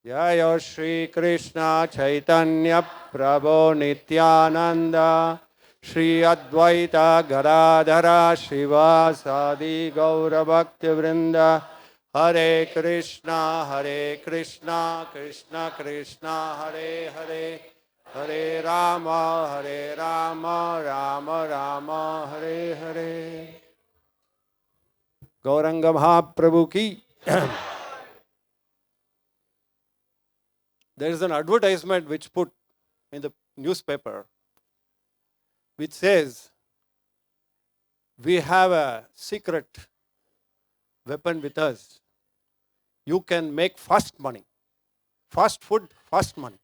Jaya Shri Krishna Chaitanya Prabhu Nityananda Shri Advaita Gadadhara Srivasadi Gaura Bhakti Vrinda Hare Krishna Krishna Krishna Hare Hare Hare Rama Rama Rama Hare Hare. Gauranga Mahaprabhu ki. There is an advertisement which put in the newspaper which says, we have a secret weapon with us. You can make fast money. Fast food, fast money.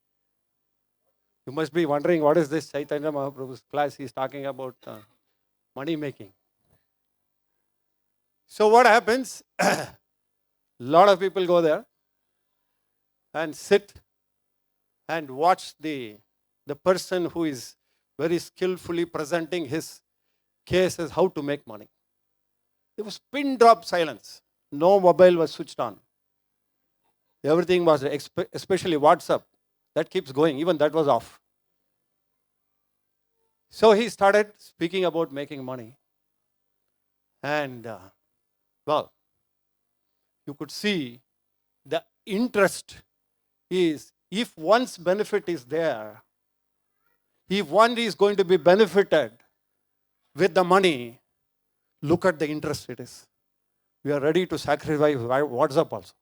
You must be wondering, what is this Chaitanya Mahaprabhu's class? He's talking about money making. So what happens? A lot of people go there and sit and watch the person who is very skillfully presenting his case as how to make money. There was pin drop silence. No mobile was switched on. Everything was, especially WhatsApp, that keeps going. Even that was off. So he started speaking about making money. And, you could see the interest is, if one's benefit is there, if one is going to be benefited with the money, look at the interest it is. We are ready to sacrifice WhatsApp also.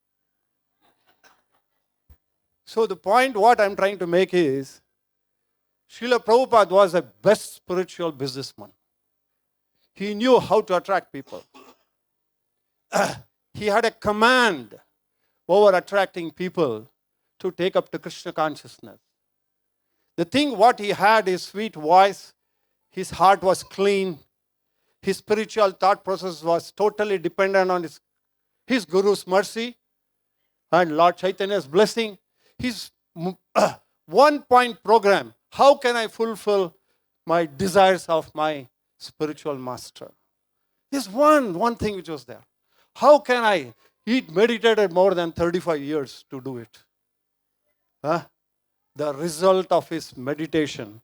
So the point what I'm trying to make is, Srila Prabhupada was a best spiritual businessman. He knew how to attract people. He had a command over attracting people to take up to Krishna consciousness. The thing what he had is sweet voice, his heart was clean, his spiritual thought process was totally dependent on his Guru's mercy and Lord Chaitanya's blessing. His one-point program, how can I fulfill my desires of my spiritual master? This one thing which was there. How can I? He meditated more than 35 years to do it. The result of his meditation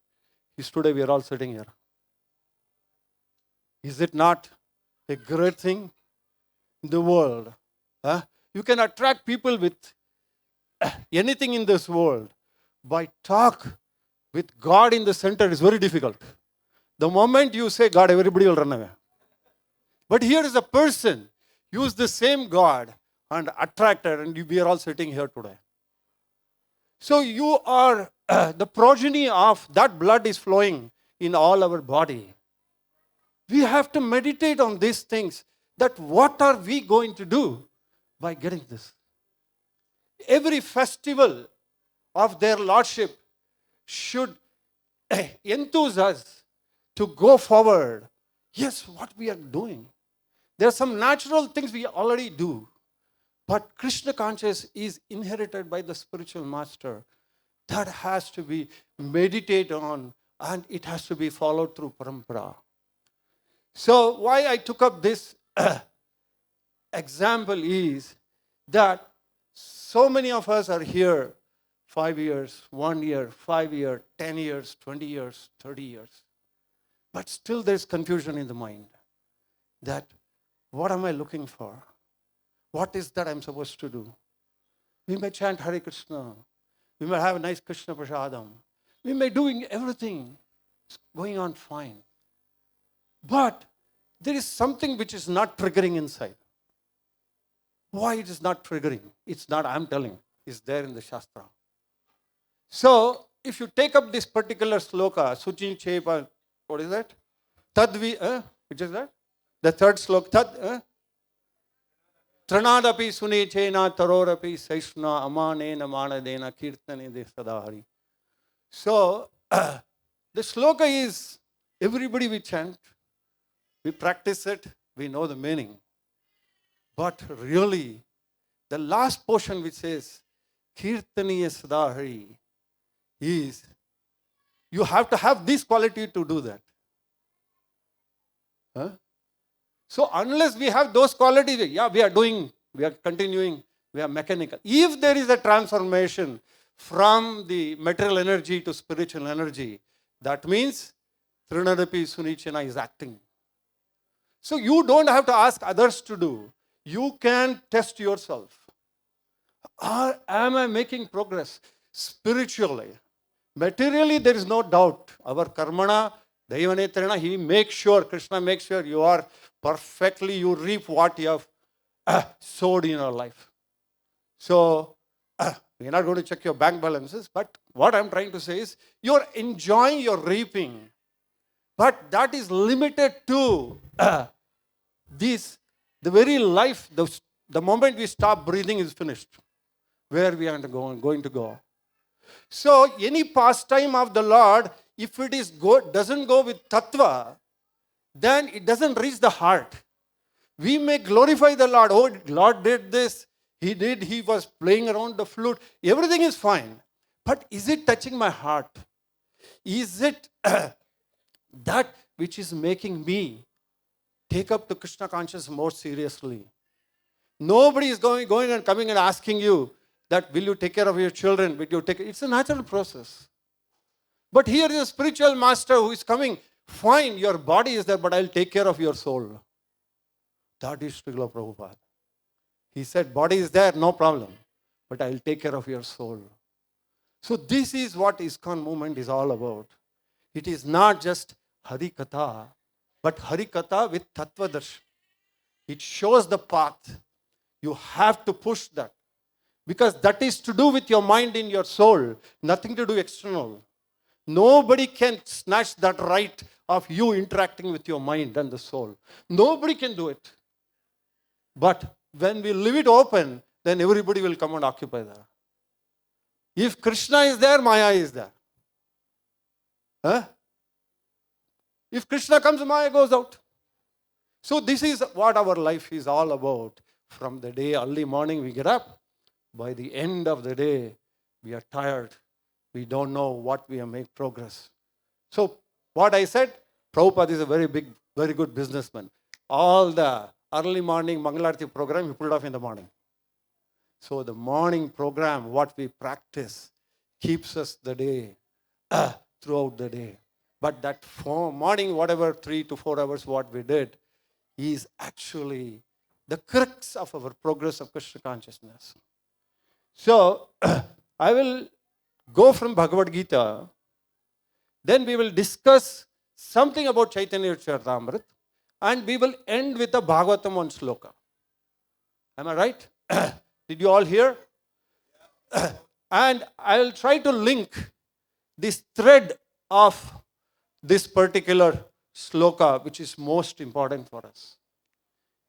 is today we are all sitting here. Is it not a great thing in the world? You can attract people with anything in this world. By talk with God in the center is very difficult. The moment you say God, everybody will run away. But here is a person, use the same God and attracted, and we are all sitting here today. So you are the progeny of that blood is flowing in all our body. We have to meditate on these things, that what are we going to do by getting this? Every festival of their lordship should enthuse us to go forward. Yes, what we are doing. There are some natural things we already do. But Krishna consciousness is inherited by the spiritual master. That has to be meditated on, and it has to be followed through parampara. So why I took up this example is that so many of us are here 5 years, 1 year, 5 years, 10 years, 20 years, 30 years. But still there's confusion in the mind that what am I looking for? What is that I'm supposed to do? We may chant Hare Krishna. We may have a nice Krishna Prasadam. We may doing everything. It's going on fine. But there is something which is not triggering inside. Why it is not triggering? It's not I'm telling. It's there in the Shastra. So, if you take up this particular sloka, Suchin Chepa, what is that? Tadvi, which is that? The third sloka, Tad, Tranadapi Sune Chena Tarorapi Saishna Amanena Manadena Kirtane de Sadahari. So, the sloka is, everybody we chant, we practice it, we know the meaning. But really, the last portion which says, Kirtaniya Sadahari, is, you have to have this quality to do that. So unless we have those qualities, we are continuing We are mechanical. If there is a transformation from the material energy to spiritual energy, that means Trinadapi Sunichana is acting. So you don't have to ask others to do. You can test yourself. Am I making progress spiritually? Materially, there is no doubt. Our karmana, Daivanetrana, he makes sure, Krishna makes sure you are perfectly, you reap what you have sowed in your life. So, we're not going to check your bank balances, but what I'm trying to say is, you're enjoying your reaping. But that is limited to this, the very life, the moment we stop breathing is finished. Where we are going to go. So, any pastime of the Lord, if it is doesn't go with tattva, then it doesn't reach the heart. We may glorify the Lord. Oh, Lord did this. He was playing around the flute. Everything is fine. But is it touching my heart? Is it that which is making me take up the Krishna consciousness more seriously? Nobody is going and coming and asking you that, will you take care of your children? Will you take? It's a natural process. But here is a spiritual master who is coming. Fine, your body is there, but I'll take care of your soul. That is Srila Prabhupada. He said, body is there, no problem, but I'll take care of your soul. So this is what ISKCON movement is all about. It is not just Hari Katha, but Hari Katha with Tattva Darshan. It shows the path. You have to push that. Because that is to do with your mind and your soul, nothing to do external. Nobody can snatch that right of you interacting with your mind and the soul. Nobody can do it. But when we leave it open, then everybody will come and occupy there. If Krishna is there, Maya is there. Huh? If Krishna comes, Maya goes out. So this is what our life is all about. From the day, early morning we get up. By the end of the day, we are tired. We don't know what we have made progress. So, what I said, Prabhupada is a very good businessman. All the early morning Mangalarti program, he pulled off in the morning. So, the morning program, what we practice, keeps us the day, throughout the day. But that morning, whatever 3 to 4 hours, what we did, is actually the crux of our progress of Krishna consciousness. So, I will go from Bhagavad Gita, then we will discuss something about Chaitanya Charitamrita, and we will end with the Bhagavatam on sloka. Am I right? Did you all hear? And I will try to link this thread of this particular sloka, which is most important for us.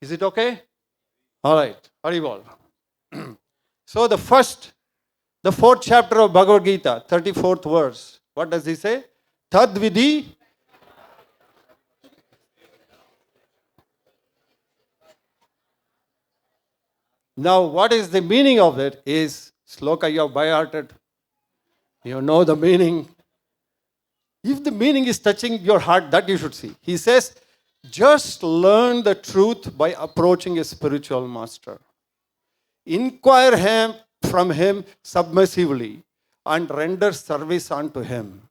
Is it okay? All right. Haribol. So the 4th chapter of Bhagavad Gita, 34th verse. What does he say? Tad vidhi. Now, what is the meaning of it? Is sloka you have by-hearted? You know the meaning. If the meaning is touching your heart, that you should see. He says, just learn the truth by approaching a spiritual master. Inquire from him submissively and render service unto him.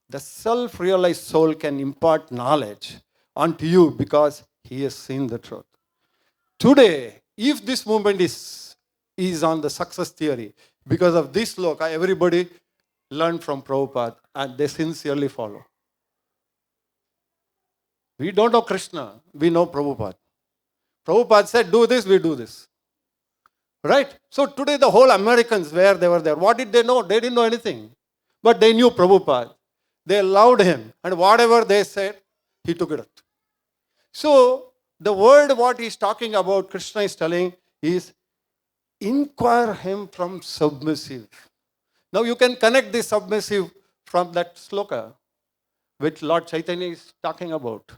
The self-realized soul can impart knowledge unto you because he has seen the truth. Today, if this movement is on the success theory, because of this sloka, everybody learned from Prabhupada and they sincerely follow. We don't know Krishna, we know Prabhupada. Prabhupada said, do this, we do this. Right? So today the whole Americans, where they were there, what did they know? They didn't know anything. But they knew Prabhupada. They loved him. And whatever they said, he took it up. So the word what he's talking about, Krishna is telling, is inquire him from submissive. Now you can connect this submissive from that sloka, which Lord Chaitanya is talking about.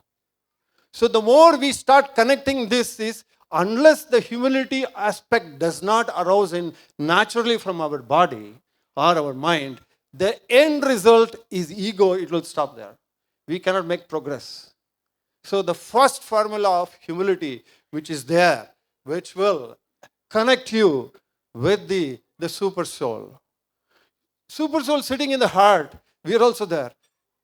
So the more we start connecting this is, unless the humility aspect does not arouse in naturally from our body or our mind, the end result is ego, it will stop there. We cannot make progress. So the first formula of humility, which is there, which will connect you with the super soul. Super soul sitting in the heart, we are also there.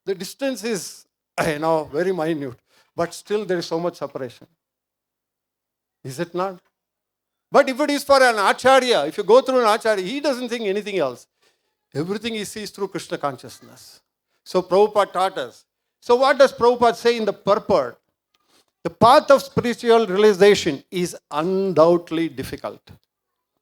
The distance is, very minute, but still there is so much separation. Is it not? But if it is for an acharya, if you go through an acharya, he doesn't think anything else. Everything he sees through Krishna consciousness. So Prabhupada taught us. So what does Prabhupada say in the purport? The path of spiritual realization is undoubtedly difficult.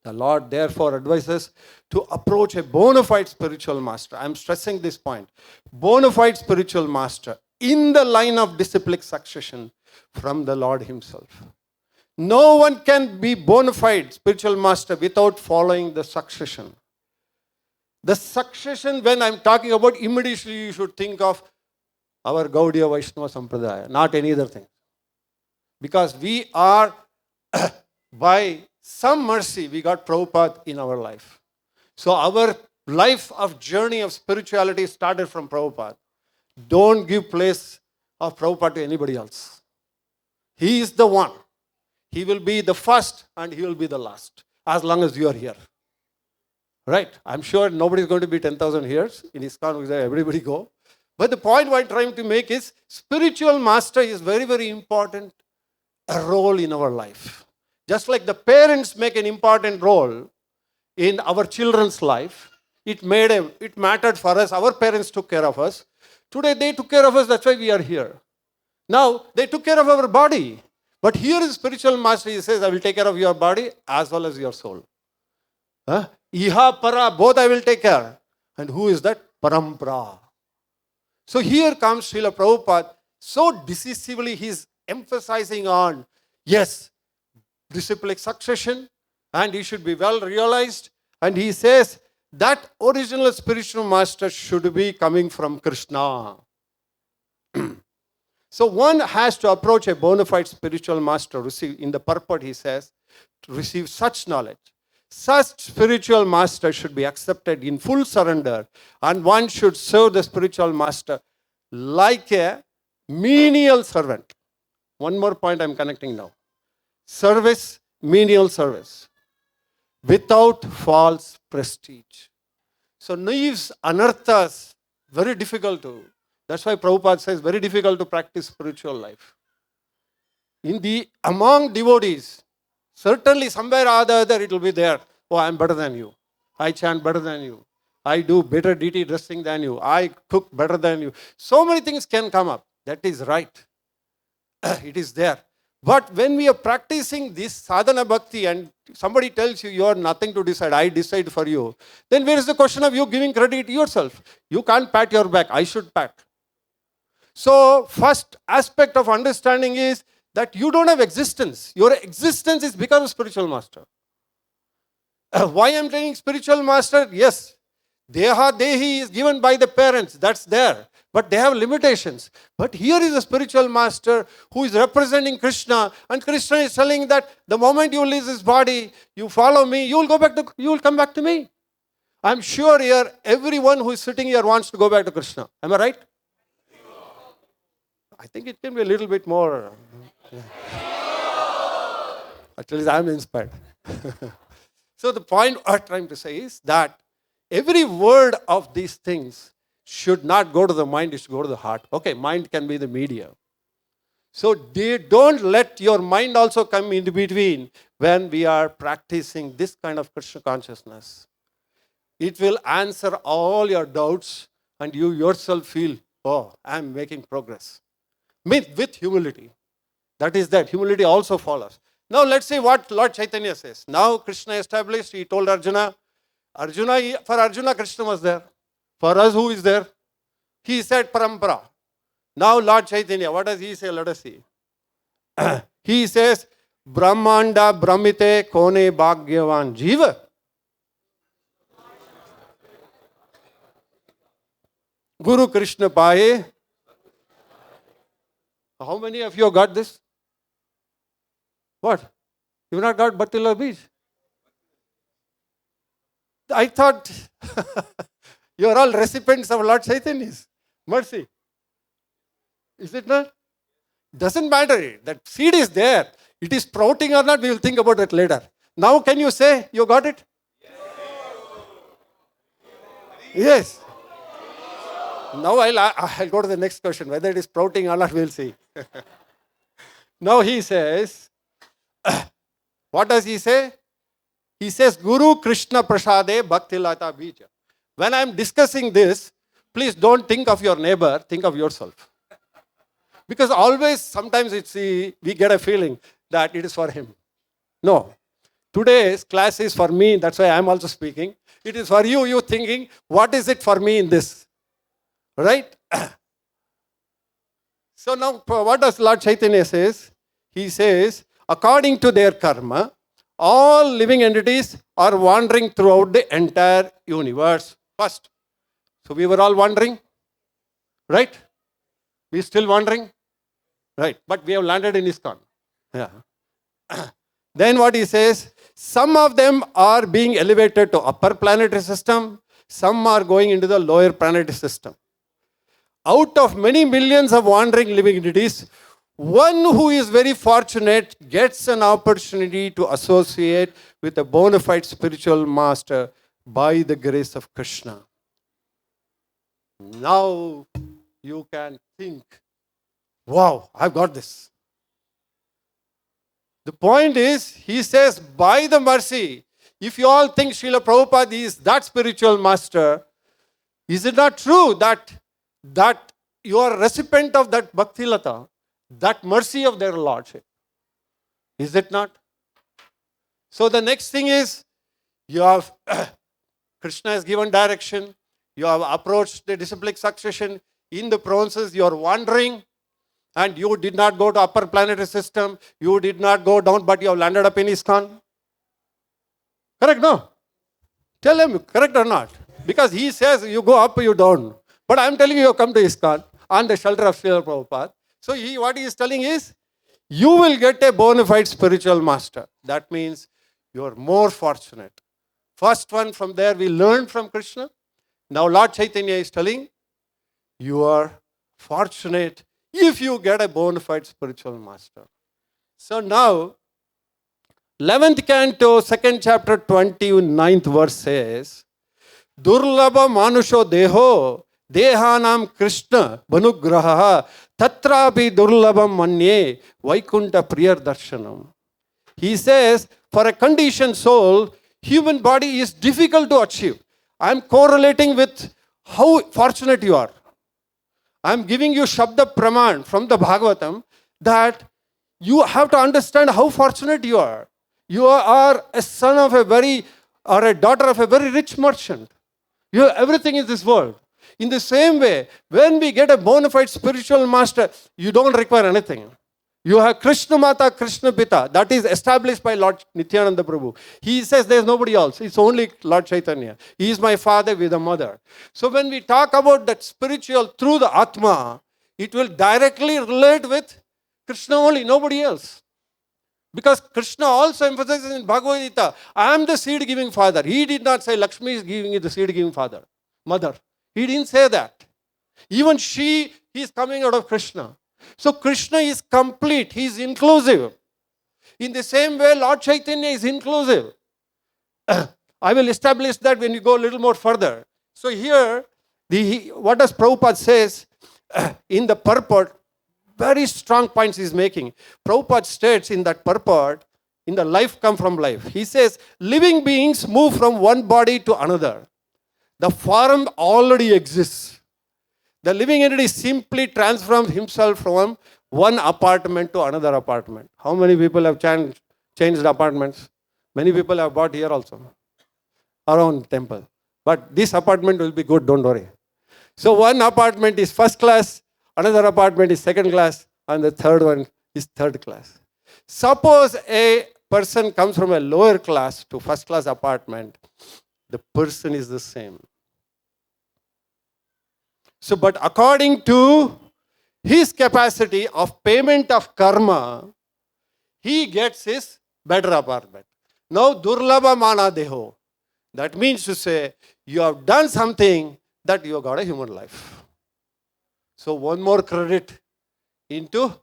The Lord therefore advises to approach a bona fide spiritual master. I am stressing this point. Bona fide spiritual master in the line of disciplic succession from the Lord himself. No one can be bona fide spiritual master without following the succession. The succession, when I am talking about, immediately you should think of our Gaudiya Vaishnava Sampradaya, not any other thing. Because we are, by some mercy, we got Prabhupada in our life. So our life of journey of spirituality started from Prabhupada. Don't give place of Prabhupada to anybody else. He is the one. He will be the first and he will be the last, as long as you are here. Right? I'm sure nobody is going to be 10,000 years in ISKCON because everybody go. But the point I'm trying to make is spiritual master is very, very important role in our life. Just like the parents make an important role in our children's life, it mattered for us. Our parents took care of us. Today they took care of us, that's why we are here. Now, they took care of our body. But here is spiritual master, he says, I will take care of your body as well as your soul. Iha para, both I will take care. And who is that? Parampara. So here comes Srila Prabhupada. So decisively he is emphasizing on, yes, disciplic succession, and he should be well realized. And he says that original spiritual master should be coming from Krishna. So one has to approach a bona fide spiritual master, receive, in the purport he says, to receive such knowledge. Such spiritual master should be accepted in full surrender, and one should serve the spiritual master like a menial servant. One more point I'm connecting now. Service, menial service, without false prestige. So naives, anarthas, very difficult to. That's why Prabhupada says very difficult to practice spiritual life. Among devotees, certainly somewhere or the other it will be there. Oh, I am better than you. I chant better than you. I do better deity dressing than you. I cook better than you. So many things can come up. That is right. It is there. But when we are practicing this sadhana bhakti and somebody tells you you are nothing to decide, I decide for you, then where is the question of you giving credit to yourself? You can't pat your back. I should pat. So first aspect of understanding is that you don't have existence. Your existence is because of spiritual master. Why I am saying spiritual master? Yes, Deha Dehi is given by the parents. That's there. But they have limitations. But here is a spiritual master who is representing Krishna. And Krishna is telling that the moment you leave this body, you follow me, you will come back to me. I'm sure here everyone who is sitting here wants to go back to Krishna. Am I right? I think it can be a little bit more. At least I'm inspired. So the point I'm trying to say is that every word of these things should not go to the mind, it should go to the heart. Okay, mind can be the media. So don't let your mind also come in between when we are practicing this kind of Krishna consciousness. It will answer all your doubts and you yourself feel, oh, I'm making progress. With humility. That is that. Humility also follows. Now let's see what Lord Chaitanya says. Now Krishna established, he told Arjuna, for Arjuna Krishna was there. For us who is there? He said parampara. Now Lord Chaitanya, what does he say? Let us see. He says, Brahmanda Brahmite Kone Bhagyavan Jiva. Guru Krishna Paye. How many of you have got this? What? You've not got Bhattila Beach? I thought you are all recipients of Lord Chaitanya's mercy. Is it not? Doesn't matter. That seed is there. It is sprouting or not, we will think about that later. Now can you say you got it? Yes. Now I'll go to the next question. Whether it is sprouting or not, we'll see. Now he says, what does he say? He says, Guru Krishna Prasade Bhakti Lata Bija. When I'm discussing this, please don't think of your neighbor, think of yourself. Because always, sometimes we get a feeling that it is for him. No. Today's class is for me, that's why I'm also speaking. It is for you, thinking, what is it for me in this? Right? So now, what does Lord Chaitanya says? He says, according to their karma, all living entities are wandering throughout the entire universe. First. So we were all wandering. Right? We still wandering. Right. But we have landed in ISKCON. Yeah. Then what he says, some of them are being elevated to upper planetary system. Some are going into the lower planetary system. Out of many millions of wandering living entities, one who is very fortunate gets an opportunity to associate with a bona fide spiritual master by the grace of Krishna. Now you can think, wow, I've got this. The point is, he says, by the mercy, if you all think Srila Prabhupada is that spiritual master, is it not true that you are a recipient of that Bhakti Lata, that mercy of their Lordship? Is it not? So the next thing is, you have, Krishna has given direction, you have approached the disciplic succession, in the provinces you are wandering, and you did not go to upper planetary system, you did not go down, but you have landed up in ISKCON. Correct, no? Tell him, correct or not? Because he says you go up, you down. But I am telling you, you come to ISKCON on the shelter of Srila Prabhupada. So what he is telling is, you will get a bona fide spiritual master. That means you are more fortunate. First one, from there we learned from Krishna. Now Lord Chaitanya is telling, you are fortunate if you get a bona fide spiritual master. So now, 11th canto, 2nd chapter, 29th verse says, Durlabha manusho deho dehanam Krishna banugraha tatrapi durlabham manye vaikunta priyar darshanam. He says, for a conditioned soul, human body is difficult to achieve. I am correlating with how fortunate you are. I am giving you Shabda Praman from the Bhagavatam that you have to understand how fortunate you are. You are a son of or a daughter of a very rich merchant. You have everything in this world. In the same way, when we get a bona fide spiritual master, you don't require anything. You have Krishna Mata, Krishna Pita. That is established by Lord Nityananda Prabhu. He says there is nobody else. It's only Lord Chaitanya. He is my father with a mother. So when we talk about that spiritual through the Atma, it will directly relate with Krishna only, nobody else. Because Krishna also emphasizes in Bhagavad Gita, I am the seed-giving father. He did not say Lakshmi is giving you the seed-giving mother. He didn't say that. Even he is coming out of Krishna. So Krishna is complete. He is inclusive. In the same way, Lord Chaitanya is inclusive. I will establish that when you go a little more further. So here, what does Prabhupada says in the purport, very strong points he is making. Prabhupada states in that purport, in the life come from life. He says, living beings move from one body to another. The form already exists. The living entity simply transforms himself from one apartment to another apartment. How many people have changed apartments? Many people have bought here also, around temple. But this apartment will be good, don't worry. So one apartment is first class, another apartment is second class, and the third one is third class. Suppose a person comes from a lower class to first class apartment, the person is the same. So, but according to his capacity of payment of karma, he gets his better apartment. Now, durlabha mana deho. That means to say, you have done something that you have got a human life. So, one more credit into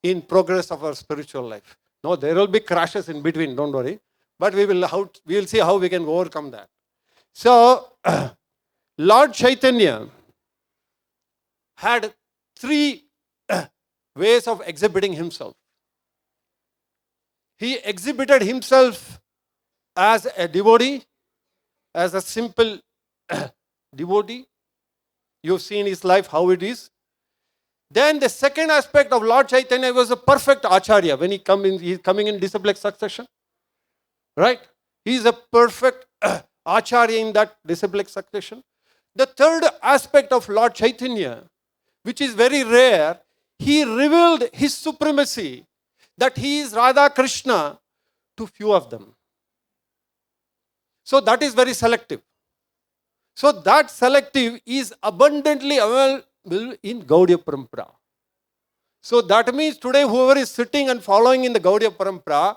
in progress of our spiritual life. No, there will be crashes in between, don't worry. But we will see how we can overcome that. So, Lord Chaitanya had three ways of exhibiting himself. He exhibited himself as a devotee, as a simple devotee. You've seen his life, how it is. Then the second aspect of Lord Chaitanya was a perfect acharya. When he's coming in disciplic succession. Right? He's a perfect acharya in that disciplic succession. The third aspect of Lord Chaitanya, which is very rare, he revealed his supremacy, that he is Radha Krishna to few of them. So that is very selective. So that selective is abundantly available in Gaudiya Parampara. So that means today whoever is sitting and following in the Gaudiya Parampara,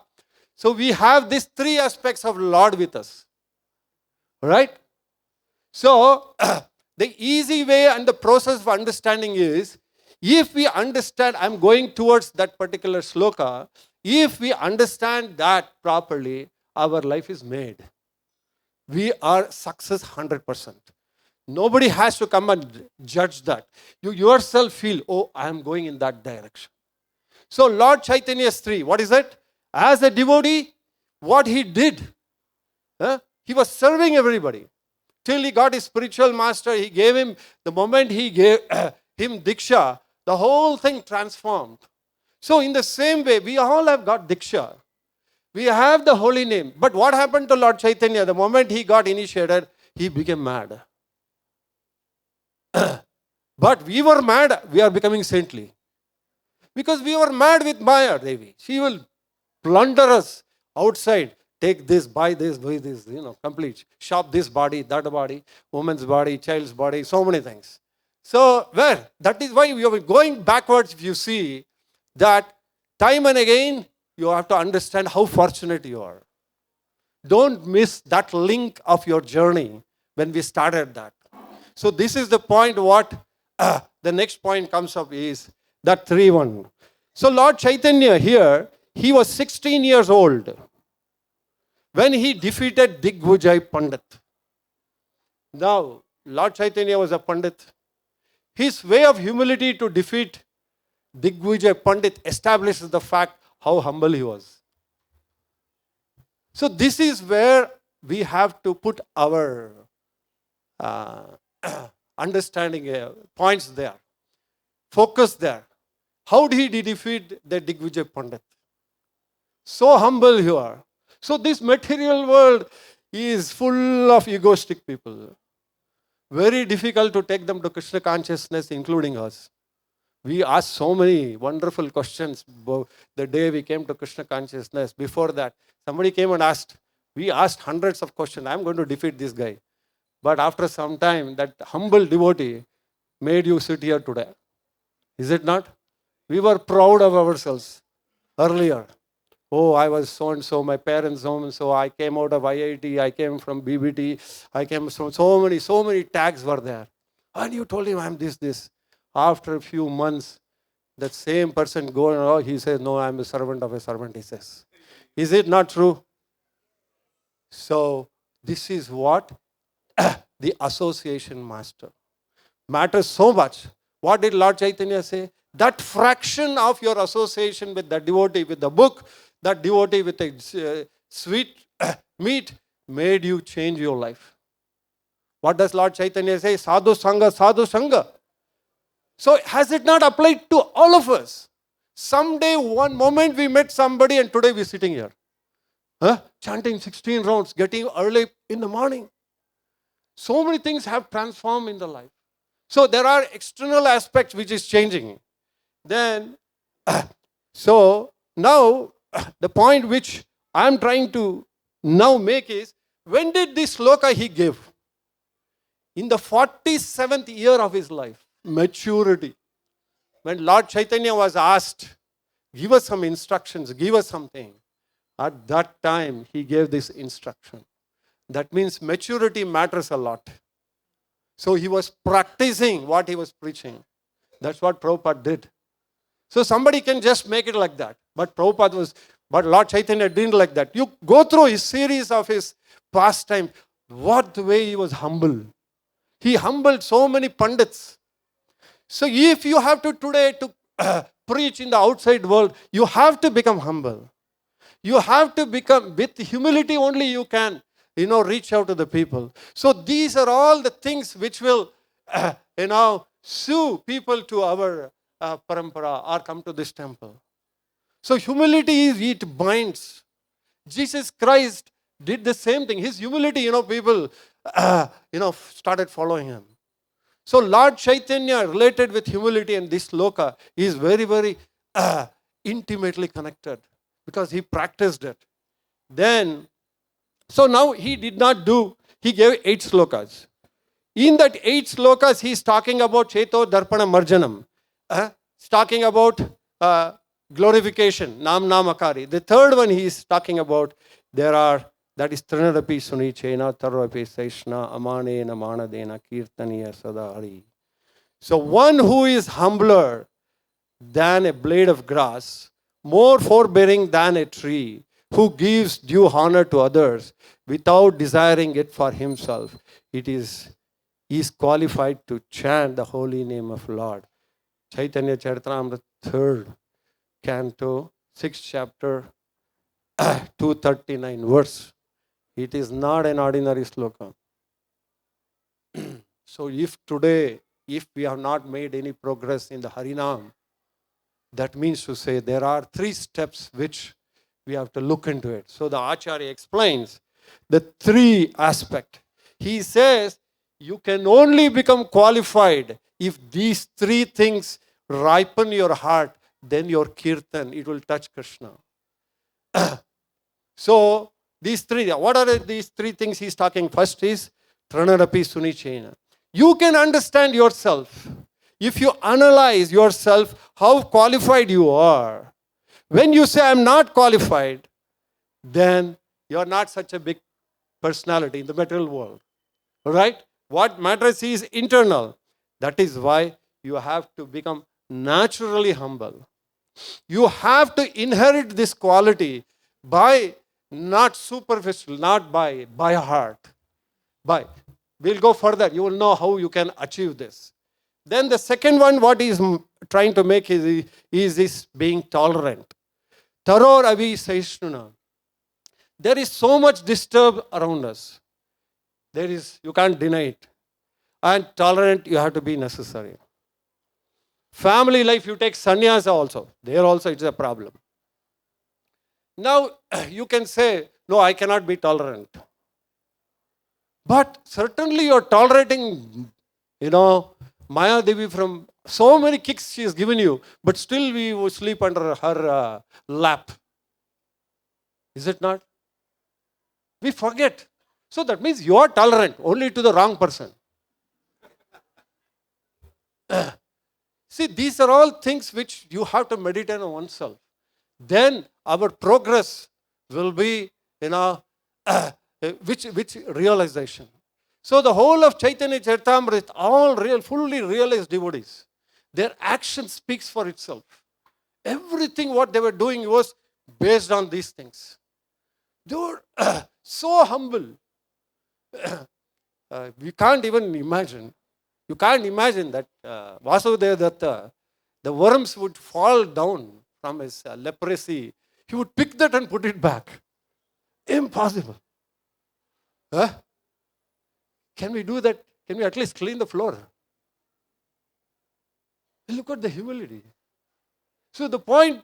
so we have these three aspects of Lord with us. Right? So the easy way and the process of understanding is, if we understand, I'm going towards that particular sloka, if we understand that properly, our life is made. We are success 100%. Nobody has to come and judge that. You yourself feel, oh, I am going in that direction. So Lord Chaitanya's 3, what is it? As a devotee, what he did, he was serving everybody. Till he got his spiritual master, he gave him, the moment he gave him Diksha, the whole thing transformed. So in the same way, we all have got Diksha. We have the holy name. But what happened to Lord Chaitanya? The moment he got initiated, he became mad. But we were mad, we are becoming saintly. Because we were mad with Maya Devi. She will plunder us outside. Take this, buy this, complete. Shop this body, that body, woman's body, child's body, so many things. So, that is why we are going backwards. If you see that time and again, you have to understand how fortunate you are. Don't miss that link of your journey when we started that. So this is the point what the next point comes up is that 3-1. So Lord Chaitanya here, he was 16 years old when he defeated Digvijay Pandit. Now, Lord Chaitanya was a Pandit. His way of humility to defeat Digvijay Pandit establishes the fact how humble he was. So this is where we have to put our understanding points there. Focus there. How did he defeat the Digvijay Pandit? So humble you are. So this material world is full of egoistic people. Very difficult to take them to Krishna consciousness, including us. We asked so many wonderful questions the day we came to Krishna consciousness. Before that, somebody came and asked. We asked hundreds of questions. I'm going to defeat this guy. But after some time, that humble devotee made you sit here today. Is it not? We were proud of ourselves earlier. Oh, I was so-and-so, my parents so-and-so, I came out of IIT, I came from BBT, I came from so many tags were there. And you told him I'm this. After a few months, that same person going, he says, no, I'm a servant of a servant, he says. Is it not true? So, this is what the association master matters so much. What did Lord Chaitanya say? That fraction of your association with the devotee, with the book, that devotee with a sweet meat made you change your life. What does Lord Chaitanya say? Sadhu Sangha, Sadhu Sangha. So has it not applied to all of us? Someday, one moment we met somebody and today we're sitting here. Chanting 16 rounds, getting early in the morning. So many things have transformed in the life. So there are external aspects which is changing. Then, so now the point which I am trying to now make is, when did this sloka he give? In the 47th year of his life. Maturity. When Lord Chaitanya was asked, give us some instructions, give us something. At that time, he gave this instruction. That means maturity matters a lot. So he was practicing what he was preaching. That's what Prabhupada did. So somebody can just make it like that. But Lord Chaitanya didn't like that. You go through his series of his pastime, What the way he was humble. He humbled so many pundits. So if you have to today to preach in the outside world, you have to become humble. You have to become, with humility only you can, reach out to the people. So these are all the things which will, sue people to our parampara or come to this temple. So humility it binds. Jesus Christ did the same thing. His humility, people, started following him. So Lord Chaitanya related with humility and this loka is very, very intimately connected because he practiced it. Then, so now he did not do, he gave 8 slokas. In that 8 slokas, he is talking about Cheto Darpana Marjanam. He's talking about glorification, Nam Namakari. The third one he is talking about, that is Trinadapi Suni Chena, Tarapi Saishna, Amane Namanadena, Kirtaniya Sadari. So one who is humbler than a blade of grass, more forbearing than a tree, who gives due honor to others without desiring it for himself, is qualified to chant the holy name of Lord. Chaitanya Charitamrita, 3rd canto, 6th chapter, 239 verse. It is not an ordinary sloka. So if today, if we have not made any progress in the Harinam, that means to say there are 3 steps which we have to look into it. So the Acharya explains the 3 aspects. He says you can only become qualified if these 3 things ripen your heart, then your kirtan, it will touch Krishna. So these 3, what are these 3 things he's talking? First is Tranadapi Sunichena. You can understand yourself. If you analyze yourself, how qualified you are. When you say, I'm not qualified, then you're not such a big personality in the material world. Right? What matters is internal. That is why you have to become naturally humble. You have to inherit this quality by not superficial, not by heart. We'll go further. You will know how you can achieve this. Then the second one, what he's trying to make is this being tolerant. Taror avi saishnuna. There is so much disturb around us. You can't deny it. And tolerant, you have to be necessary. Family life, you take sannyasa also. There also it's a problem. Now, you can say, no, I cannot be tolerant. But certainly you're tolerating, Maya Devi from so many kicks she has given you, but still we will sleep under her lap. Is it not? We forget. So that means you are tolerant only to the wrong person. See, these are all things which you have to meditate on oneself. Then our progress will be, which realization. So the whole of Chaitanya Charitamrita, all fully realized devotees. Their action speaks for itself. Everything what they were doing was based on these things. They were so humble. We can't even imagine. You can't imagine that Vasudeva Datta, the worms would fall down from his leprosy. He would pick that and put it back. Impossible. Can we do that? Can we at least clean the floor? Look at the humility. So the point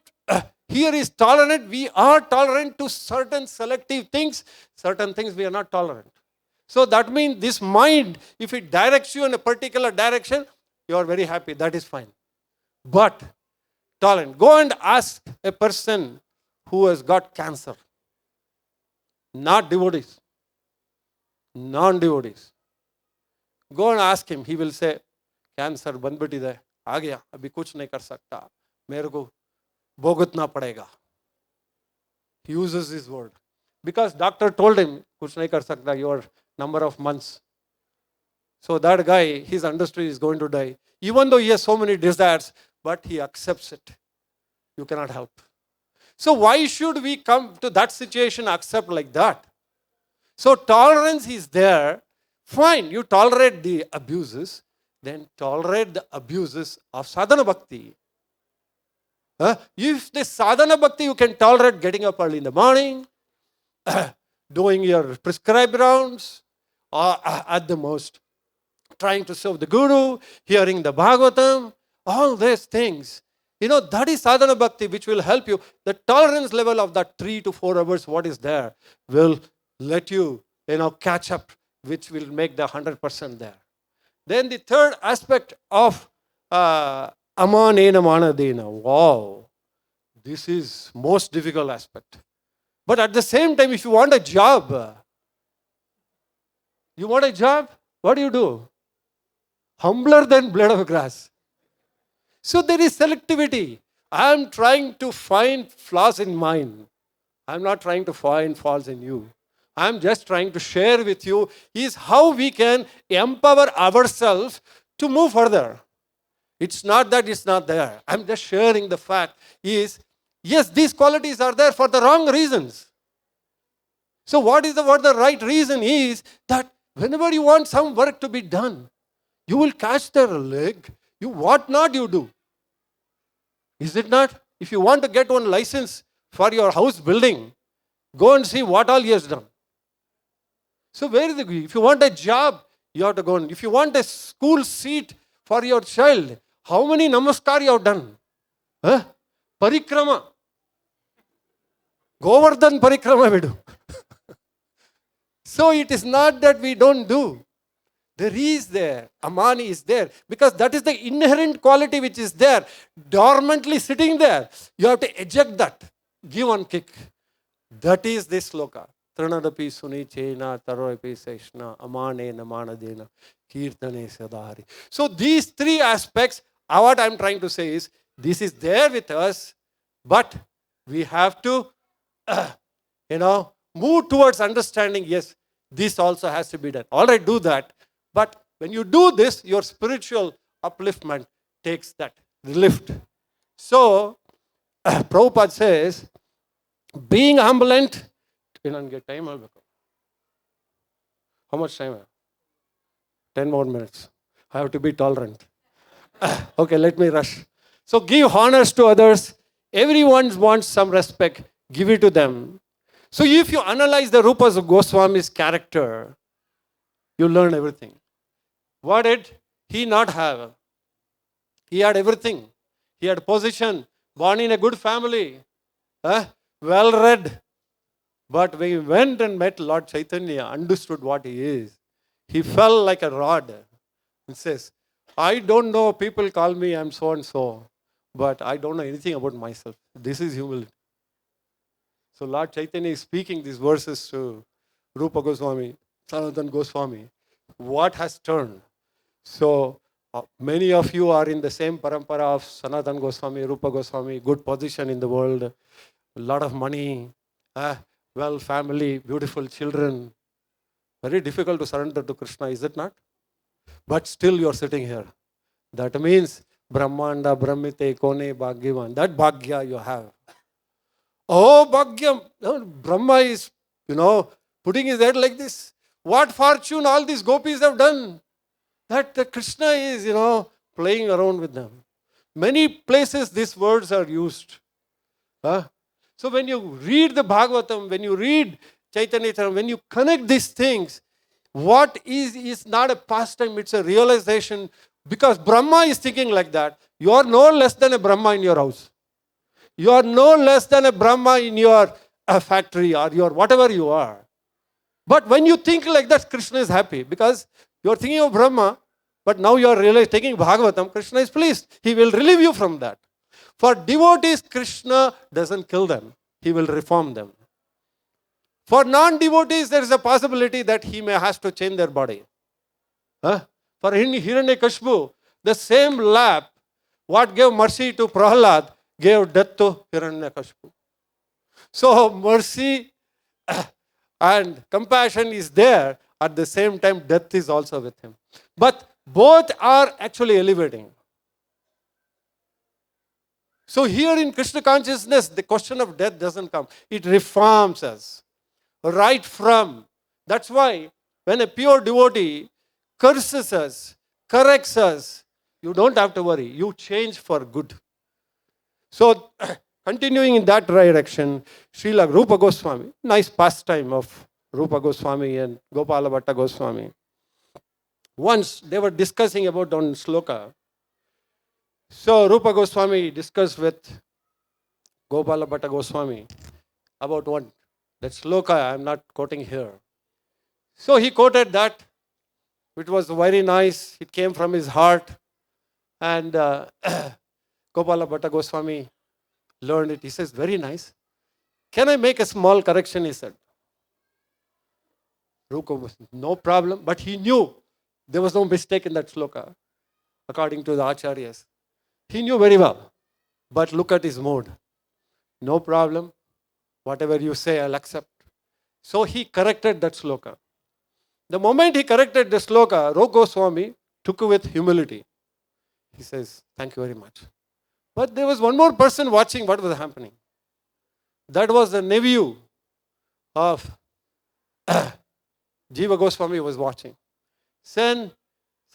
here is tolerant. We are tolerant to certain selective things. Certain things we are not tolerant. So that means this mind, if it directs you in a particular direction, you are very happy. That is fine. But tolerant. Go and ask a person who has got cancer. Not devotees. Non-devotees. Go and ask him. He will say, cancer bandbitide. आ गया अभी कुछ नहीं कर सकता मेरे को भोगतना पड़ेगा. He uses this word because doctor told him कुछ नहीं कर सकता, your number of months. So that guy, his understood is going to die, even though he has so many desires, but he accepts it. You cannot help. So why should we come to that situation accept like that? So tolerance is there. Fine, you tolerate the abuses, then tolerate the abuses of sadhana bhakti. If the sadhana bhakti you can tolerate getting up early in the morning, doing your prescribed rounds, or at the most trying to serve the Guru, hearing the Bhagavatam, all these things. That is sadhana bhakti which will help you. The tolerance level of that 3 to 4 hours, what is there, will let you, catch up, which will make the 100% there. Then the third aspect of amanena manadena. Wow, this is most difficult aspect. But at the same time, if you want a job, what do? Humbler than blade of grass. So there is selectivity. I am trying to find flaws in mine. I am not trying to find faults in you. I am just trying to share with you is how we can empower ourselves to move further. It's not that it's not there. I'm just sharing the fact is, yes, these qualities are there for the wrong reasons. So what the right reason is that whenever you want some work to be done, you will catch their leg. What not you do? Is it not? If you want to get one license for your house building, go and see what all he has done. So where is if you want a job, you have to go. If you want a school seat for your child, how many namaskar you have done? Parikrama. Govardhan parikrama we do. So it is not that we don't do. There is there. Amani is there. Because that is the inherent quality which is there. Dormantly sitting there. You have to eject that. Give one kick. That is this sloka. Tranadapi suni chena taroipi seshna amane namanadena kirtane sadari. So these three aspects, what I am trying to say is, this is there with us, but we have to, move towards understanding, yes, this also has to be done. All right, do that. But when you do this, your spiritual upliftment takes that lift. So, Prabhupada says, being humblant, get time. How much time? 10 more minutes. I have to be tolerant. Okay, let me rush. So, give honors to others. Everyone wants some respect. Give it to them. So, if you analyze the Rupa Goswami's character, you learn everything. What did he not have? He had everything. He had position, born in a good family, well read. But when he went and met Lord Chaitanya, understood what he is, he fell like a rod. He says, I don't know, people call me I'm so and so, but I don't know anything about myself. This is humility. So Lord Chaitanya is speaking these verses to Rupa Goswami, Sanatana Goswami. What has turned? So many of you are in the same parampara of Sanatana Goswami, Rupa Goswami, good position in the world, a lot of money, well family, beautiful children. Very difficult to surrender to Krishna, is it not? But still you are sitting here. That means Brahmanda, Brahmite, Kone, Bhagyavan. That Bhagya you have. Oh, Bhagyam. Brahma is, putting his head like this. What fortune all these gopis have done. That the Krishna is, playing around with them. Many places these words are used. So when you read the Bhagavatam, when you read Chaitanya Charitamrita, when you connect these things, what is not a pastime, it's a realization. Because Brahma is thinking like that. You are no less than a Brahma in your house. You are no less than a Brahma in your factory or your whatever you are. But when you think like that, Krishna is happy because you are thinking of Brahma, but now you are really taking Bhagavatam, Krishna is pleased. He will relieve you from that. For devotees, Krishna doesn't kill them. He will reform them. For non-devotees, there is a possibility that he may has to change their body. For Hiranyakashipu, the same lap, what gave mercy to Prahlad, gave death to Hiranyakashipu. So mercy and compassion is there. At the same time, death is also with him. But both are actually elevating. So here in Krishna consciousness, the question of death doesn't come. It reforms us. Right from That's why when a pure devotee curses us, corrects us, you don't have to worry. You change for good. So, continuing in that direction, Srila Rupa Goswami, nice pastime of Rupa Goswami and Gopala Bhatta Goswami. Once they were discussing about on sloka. So Rupa Goswami discussed with Gopala Bhatta Goswami about one. That sloka I am not quoting here. So he quoted that. It was very nice. It came from his heart. And Gopala Bhatta Goswami learned it. He says, very nice. Can I make a small correction? He said. Rupa was no problem. But he knew there was no mistake in that sloka, according to the acharyas. He knew very well. But look at his mood. No problem. Whatever you say, I'll accept. So he corrected that sloka. The moment he corrected the sloka, Rupa Goswami took it with humility. He says, thank you very much. But there was one more person watching what was happening. That was the nephew of Jiva Goswami was watching. Then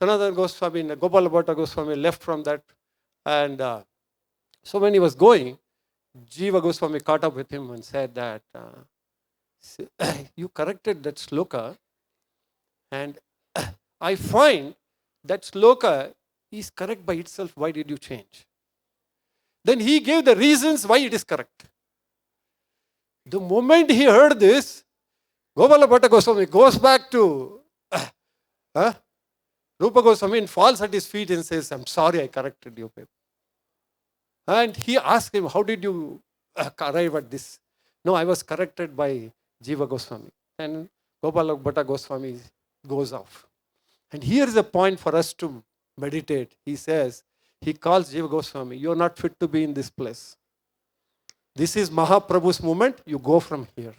Sanatana Goswami and Gopala Bhatta Goswami left from that. And so when he was going, Jiva Goswami caught up with him and said that, you corrected that sloka, and I find that sloka is correct by itself. Why did you change? Then he gave the reasons why it is correct. The moment he heard this, Gopala Bhatta Goswami goes back to Rupa Goswami and falls at his feet and says, I'm sorry I corrected you, babe. And he asked him, how did you arrive at this? No, I was corrected by Jiva Goswami. And Gopala Bhatta Goswami goes off. And here is a point for us to meditate. He says, he calls Jiva Goswami, you're not fit to be in this place. This is Mahaprabhu's movement, you go from here.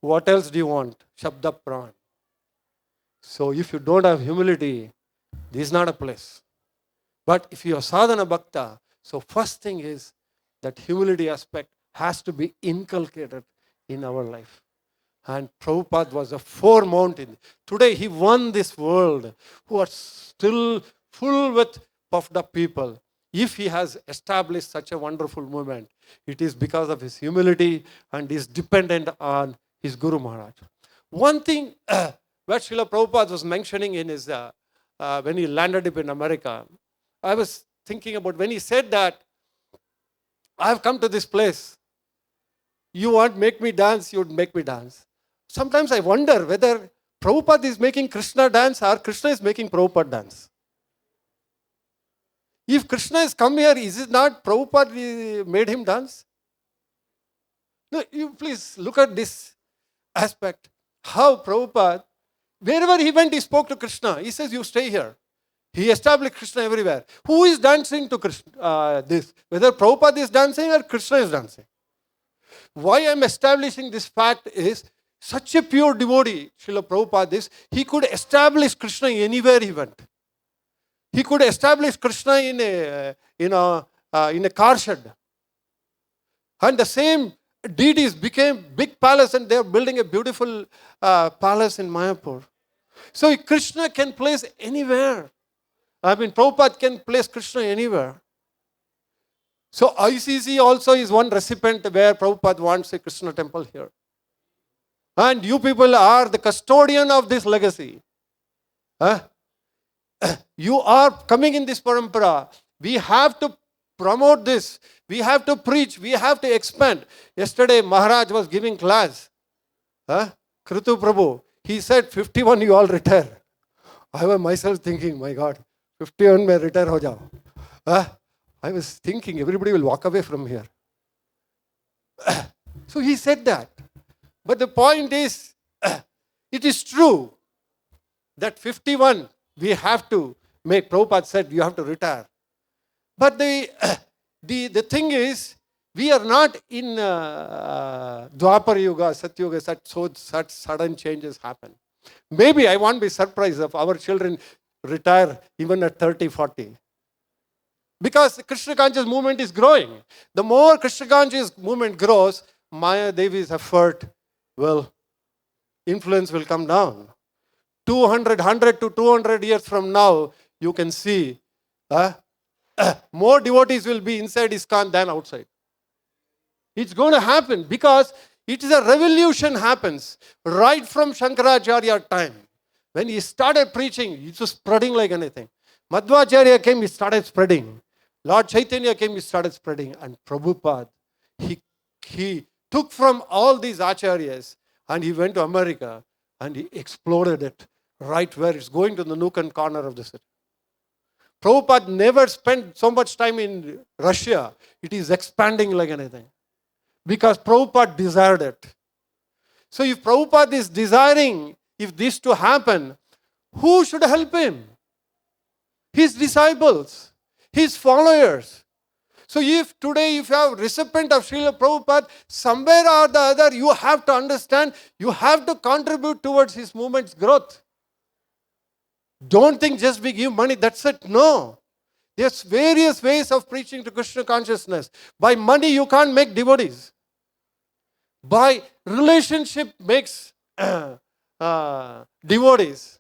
What else do you want? Shabda Pran. So if you don't have humility, this is not a place. But if you are sadhana bhakta, so first thing is that humility aspect has to be inculcated in our life. And Prabhupada was a foremountain in. Today he won this world who are still full with puffed up people. If he has established such a wonderful movement, it is because of his humility and is dependent on his Guru Maharaj. One thing what Srila Prabhupada was mentioning in his, when he landed up in America, I was thinking about when he said that, I have come to this place. You want to make me dance, you would make me dance. Sometimes I wonder whether Prabhupada is making Krishna dance or Krishna is making Prabhupada dance. If Krishna has come here, is it not Prabhupada made him dance? No, you please look at this aspect. How Prabhupada, wherever he went, he spoke to Krishna. He says, you stay here. He established Krishna everywhere. Who is dancing to Krishna? This? Whether Prabhupada is dancing or Krishna is dancing. Why I am establishing this fact is, such a pure devotee, Srila Prabhupada is, he could establish Krishna anywhere he went. He could establish Krishna in a car shed. And the same deities became big palace and they are building a beautiful palace in Mayapur. So Krishna can place anywhere. I mean, Prabhupada can place Krishna anywhere. So ICC also is one recipient where Prabhupada wants a Krishna temple here. And you people are the custodian of this legacy. You are coming in this parampara. We have to promote this. We have to preach. We have to expand. Yesterday, Maharaj was giving class. Kritu Prabhu. He said, 51 you all retire. I was myself thinking, my God, 51 may retire ho jao. I was thinking everybody will walk away from here. So he said that. But the point is, it is true that 51 we have to make. Prabhupada said you have to retire. But the thing is, we are not in Dwapar Yuga, Satyuga, such sudden changes happen. Maybe I won't be surprised if our children retire even at 30, 40. Because the Krishna conscious movement is growing. The more Krishna conscious movement grows, Maya Devi's effort will influence will come down. 100 to 200 years from now, you can see more devotees will be inside ISKCON than outside. It's going to happen because it is a revolution happens right from Shankaracharya time. When he started preaching, it was spreading like anything. Madhvacharya came, he started spreading. Lord Chaitanya came, he started spreading. And Prabhupada, he took from all these acharyas and he went to America and he exploded it right where it's going to the nook and corner of the city. Prabhupada never spent so much time in Russia. It is expanding like anything. Because Prabhupada desired it. So if Prabhupada is desiring, if this to happen, who should help him? His disciples, his followers. So if today you have recipient of Srila Prabhupada, somewhere or the other you have to understand, you have to contribute towards his movement's growth. Don't think just we give money, that's it. No. There's various ways of preaching to Krishna consciousness. By money you can't make devotees. By relationship makes devotees.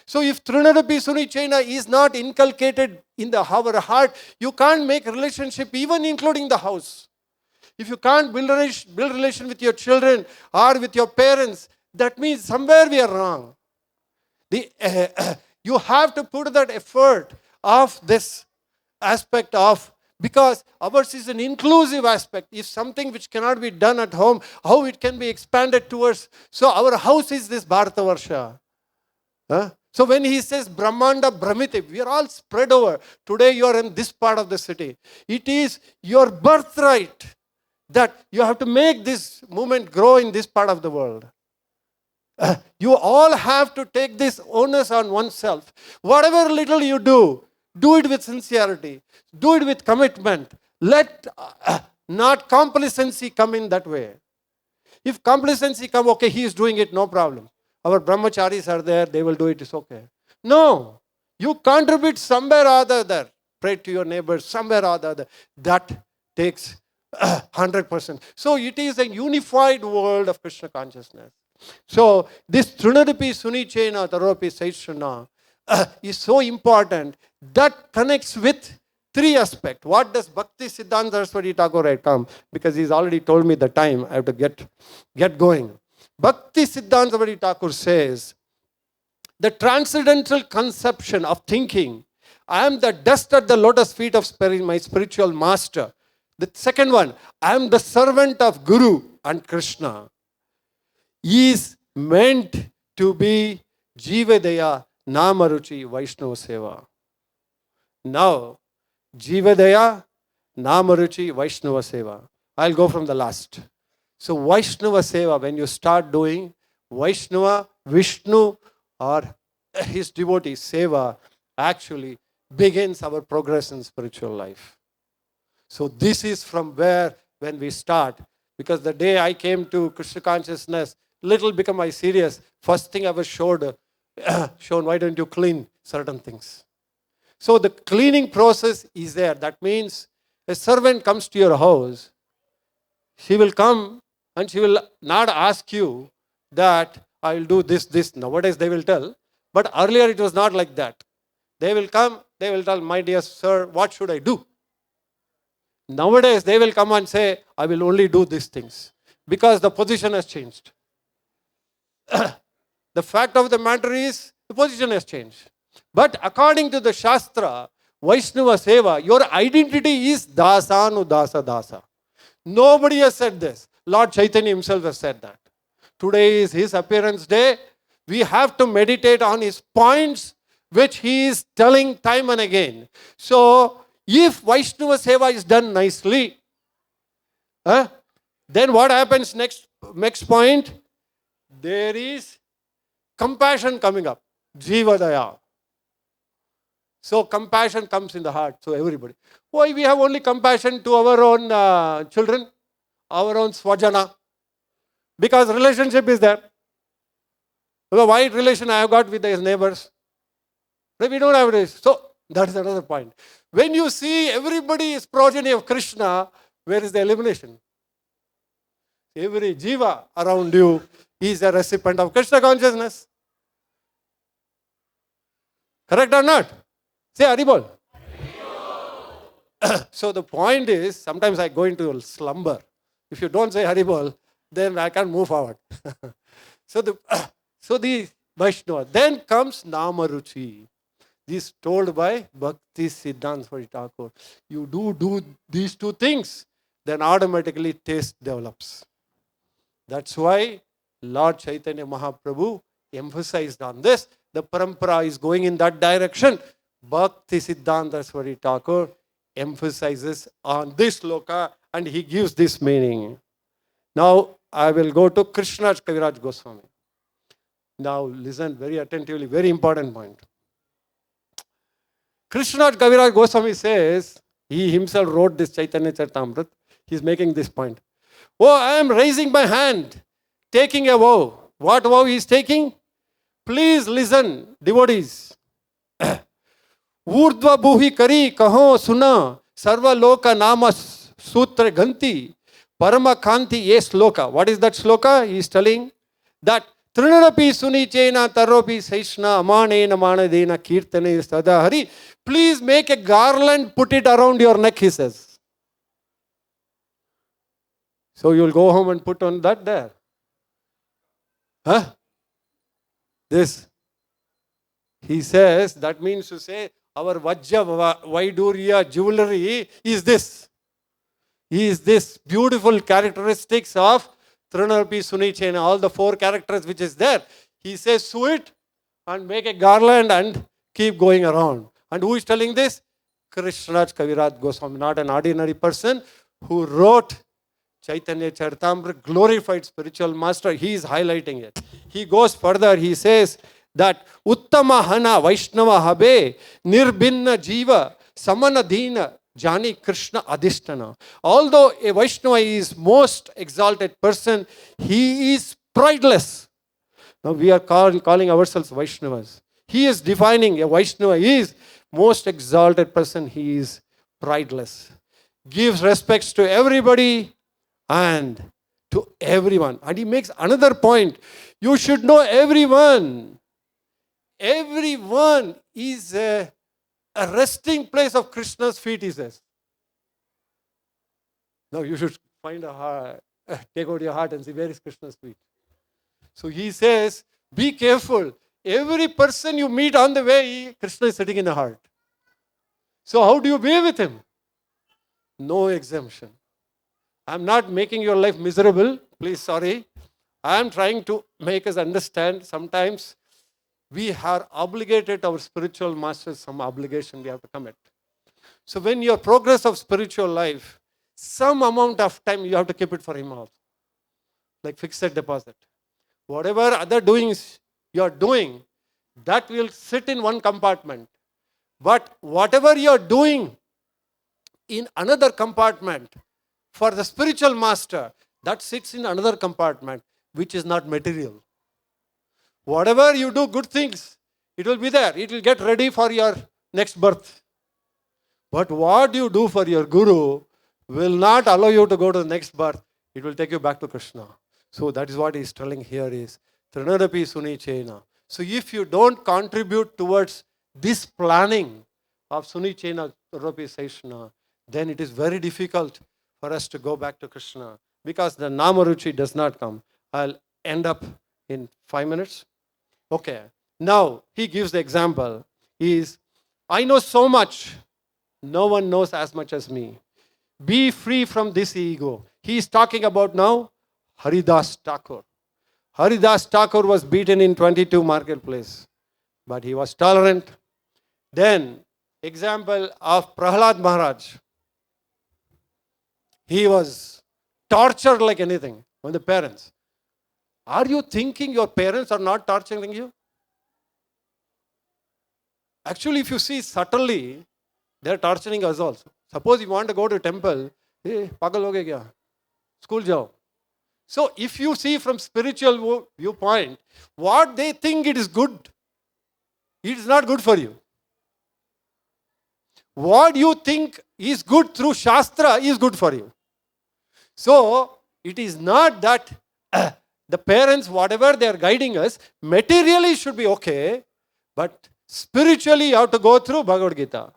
So if Trinadapi Sunichena is not inculcated in our heart, you can't make relationship even including the house. If you can't build relation with your children or with your parents, that means somewhere we are wrong. You have to put that effort of this aspect of, because ours is an inclusive aspect. If something which cannot be done at home, how it can be expanded towards. So our house is this Bharatavarsha. So when he says Brahmanda Brahmiti, we are all spread over. Today you are in this part of the city. It is your birthright that you have to make this movement grow in this part of the world. You all have to take this onus on oneself. Whatever little you do it with sincerity. Do it with commitment. Let not complacency come in that way. If complacency come, okay, he is doing it, no problem. Our brahmacharis are there, they will do it, it's okay. No. You contribute somewhere or the other. Pray to your neighbors, somewhere or the other. That takes 100%. So it is a unified world of Krishna consciousness. So this Trinadapi Sunichena Taropi Saishana is so important. That connects with three aspects. What does Bhakti Siddhanta Saraswati Thakur come? Because he's already told me the time. I have to get going. Bhakti Siddhanta Saraswati Thakur says, the transcendental conception of thinking, I am the dust at the lotus feet of my spiritual master. The second one, I am the servant of Guru and Krishna, is meant to be Jivadaya Namaruchi Vaishnava Seva. Now, Jivadaya Namaruchi Vaishnava Seva. I'll go from the last. So Vaishnava Seva, when you start doing Vaishnava, Vishnu or his devotee Seva, actually begins our progress in spiritual life. So this is from where when we start. Because the day I came to Krishna consciousness, little become my serious. First thing I was shown, why don't you clean certain things? So the cleaning process is there. That means a servant comes to your house. She will come and she will not ask you that I will do this. Nowadays they will tell. But earlier it was not like that. They will come, they will tell, my dear sir, what should I do? Nowadays they will come and say, I will only do these things. Because the position has changed. The fact of the matter is, the position has changed. But according to the Shastra, Vaishnava Seva, your identity is Dasanu Dasa Dasa. Nobody has said this. Lord Chaitanya himself has said that. Today is his appearance day. We have to meditate on his points, which he is telling time and again. So, if Vaishnava Seva is done nicely, then what happens next point? There is compassion coming up. Jivadaya. So compassion comes in the heart. So everybody. Why we have only compassion to our own children? Our own swajana? Because relationship is there. The wide relation I have got with his neighbors. But we don't have this. So that is another point. When you see everybody is progeny of Krishna, where is the elimination? Every jiva around you is a recipient of Krishna consciousness. Correct or not? Say Haribol. So the point is, sometimes I go into a slumber. If you don't say Haribol, then I can't move forward. So the Vaishnava. Then comes Namaruchi. This told by Bhakti Siddhanta Swami Thakur. You do these two things, then automatically taste develops. That's why Lord Chaitanya Mahaprabhu emphasized on this. The parampara is going in that direction. Bhakti Siddhanta Swami Thakur emphasizes on this sloka and he gives this meaning. Now I will go to Krishna's Kaviraj Goswami. Now listen very attentively, very important point. Krishna's Kaviraj Goswami says, he himself wrote this Chaitanya Charitamrita. He's making this point. Oh, I am raising my hand, taking a vow. What vow he is taking? Please listen, devotees. Urdhva buhi kari kaho suna sarva loka nama sutra ganti parama kanti ye sloka. What is that sloka? He is telling that Trinadapi suni chena taropi saishna amanena manadena kirtane sada hari. Please make a garland, put it around your neck, he says. So you'll go home and put on that there. Huh? This. He says, that means to say, our Vajja Vaidurya jewelry is this. Is this beautiful characteristics of Trinadapi Sunichena, all the four characters which is there. He says, sew it and make a garland and keep going around. And who is telling this? Krishna's Kaviraj Goswami, not an ordinary person who wrote Chaitanya Charitamrita, glorified spiritual master. He is highlighting it. He goes further. He says that Uttama Hana Vaishnava Habe Nirbinna Jiva Samanadhina Jani Krishna Adhishtana. Although a Vaishnava is most exalted person, he is prideless. Now we are calling ourselves Vaishnavas. He is defining a Vaishnava. He is most exalted person. He is prideless. Gives respects to everybody and to everyone. And he makes another point. You should know everyone. Everyone is a resting place of Krishna's feet, he says. Now you should find a heart, take out your heart and see where is Krishna's feet. So he says, be careful. Every person you meet on the way, Krishna is sitting in the heart. So how do you be with him? No exemption. I'm not making your life miserable. Please, sorry. I am trying to make us understand sometimes we are obligated, our spiritual masters, some obligation we have to commit. So when your progress of spiritual life, some amount of time you have to keep it for him also. Like fixed deposit. Whatever other doings you are doing, that will sit in one compartment. But whatever you are doing in another compartment, for the spiritual master, that sits in another compartment, which is not material. Whatever you do, good things, it will be there. It will get ready for your next birth. But what you do for your guru will not allow you to go to the next birth. It will take you back to Krishna. So that is what he is telling here is, Trinadapi Sunichena. So if you don't contribute towards this planning of Sunichena Trinadapi Saishna, then it is very difficult for us to go back to Krishna, because the Namaruchi does not come. I'll end up in 5 minutes. Okay. Now, he gives the example. I know so much. No one knows as much as me. Be free from this ego. He is talking about now Haridas Thakur. Haridas Thakur was beaten in 22 marketplace, but he was tolerant. Then, example of Prahlad Maharaj. He was tortured like anything by the parents. Are you thinking your parents are not torturing you? Actually, if you see subtly, they are torturing us also. Suppose you want to go to temple, hey, pagal ho gaya kya? School jao. So if you see from spiritual viewpoint, what they think it is good, it is not good for you. What you think is good through Shastra is good for you. So It is not that the parents, whatever they are guiding us, materially should be okay, but spiritually you have to go through Bhagavad Gita.